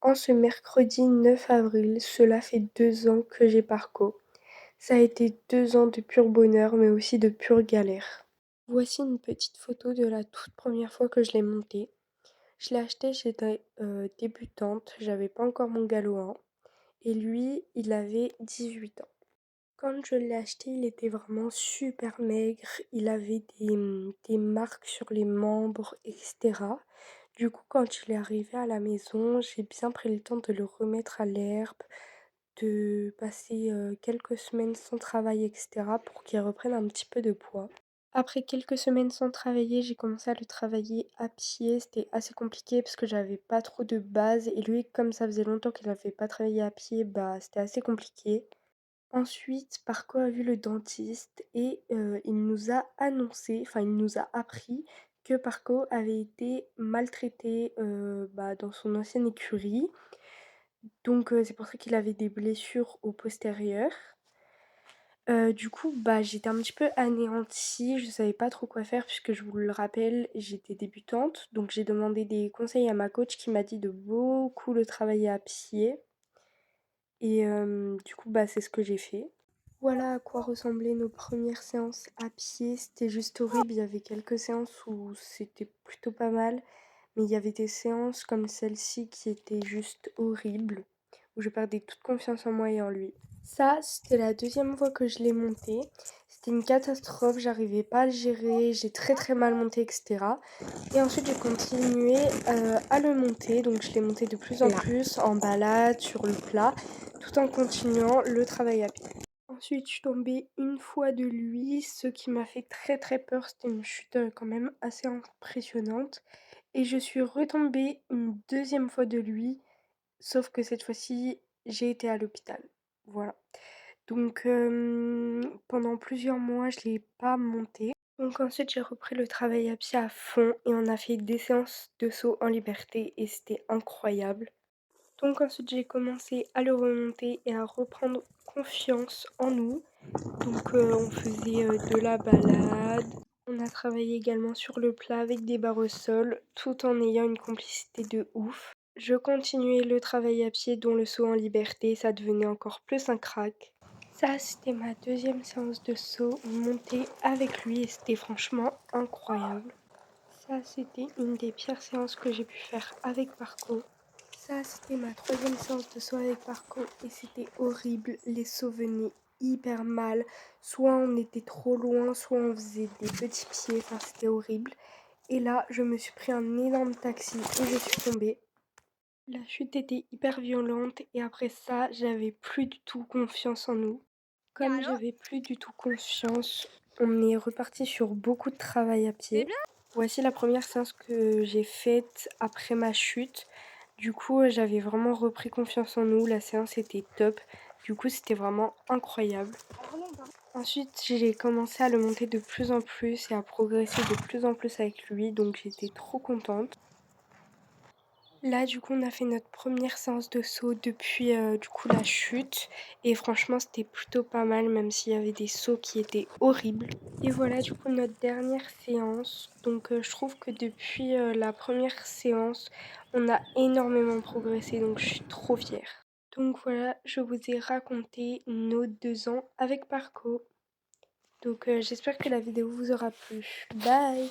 En ce mercredi 9 avril, cela fait 2 ans que j'ai Parco. Ça a été 2 ans de pur bonheur, mais aussi de pure galère. Voici une petite photo de la toute première fois que je l'ai monté. Je l'ai acheté, j'étais débutante, j'avais pas encore mon galop 1. Et lui, il avait 18 ans. Quand je l'ai acheté, il était vraiment super maigre, il avait des marques sur les membres, etc. Du coup, quand il est arrivé à la maison, j'ai bien pris le temps de le remettre à l'herbe, de passer quelques semaines sans travail, etc. pour qu'il reprenne un petit peu de poids. Après quelques semaines sans travailler, j'ai commencé à le travailler à pied. C'était assez compliqué parce que j'avais pas trop de base et lui, comme ça faisait longtemps qu'il n'avait pas travaillé à pied, bah c'était assez compliqué. Ensuite, Parco a vu le dentiste et il nous a annoncé, enfin il nous a appris que Parco avait été maltraité dans son ancienne écurie. Donc c'est pour ça qu'il avait des blessures au postérieur. Du coup, j'étais un petit peu anéantie, je savais pas trop quoi faire puisque je vous le rappelle, j'étais débutante. Donc j'ai demandé des conseils à ma coach qui m'a dit de beaucoup le travailler à pied. Et du coup, c'est ce que j'ai fait. Voilà à quoi ressemblaient nos premières séances à pied. C'était juste horrible. Il y avait quelques séances où c'était plutôt pas mal. Mais il y avait des séances comme celle-ci qui étaient juste horribles. Où je perdais toute confiance en moi et en lui. Ça, c'était la deuxième fois que je l'ai monté. C'était une catastrophe. J'arrivais pas à le gérer. J'ai très très mal monté, etc. Et ensuite, j'ai continué à le monter. Donc, je l'ai monté de plus en plus en balade, sur le plat, tout en continuant le travail à pied. Ensuite, je suis tombée une fois de lui, ce qui m'a fait très très peur. C'était une chute quand même assez impressionnante. Et je suis retombée une deuxième fois de lui, sauf que cette fois-ci, j'ai été à l'hôpital. Voilà. Donc pendant plusieurs mois, je l'ai pas monté. Donc ensuite, j'ai repris le travail à pied à fond et on a fait des séances de saut en liberté et c'était incroyable. Donc ensuite, j'ai commencé à le remonter et à reprendre confiance en nous. Donc on faisait de la balade. On a travaillé également sur le plat avec des barres au sol, tout en ayant une complicité de ouf. Je continuais le travail à pied, dont le saut en liberté, ça devenait encore plus un crack. Ça, c'était ma deuxième séance de saut montée avec lui et c'était franchement incroyable. Ça, c'était une des pires séances que j'ai pu faire avec Parco. Ça, c'était ma troisième séance de saut avec Parco et c'était horrible. Les sauts venaient hyper mal. Soit on était trop loin, soit on faisait des petits pieds. Enfin, c'était horrible. Et là, je me suis pris un énorme taxi et je suis tombée. La chute était hyper violente et après ça, j'avais plus du tout confiance en nous. Comme j'avais plus du tout confiance, on est reparti sur beaucoup de travail à pied. Voici la première séance que j'ai faite après ma chute. Du coup, j'avais vraiment repris confiance en nous. La séance était top. Du coup, c'était vraiment incroyable. Ensuite, j'ai commencé à le monter de plus en plus et à progresser de plus en plus avec lui. Donc, j'étais trop contente. Là, du coup, on a fait notre première séance de saut depuis la chute. Et franchement, c'était plutôt pas mal, même s'il y avait des sauts qui étaient horribles. Et voilà, du coup, notre dernière séance. Donc, je trouve que depuis la première séance, on a énormément progressé. Donc, je suis trop fière. Donc, voilà, je vous ai raconté nos 2 ans avec Parco. Donc, j'espère que la vidéo vous aura plu. Bye!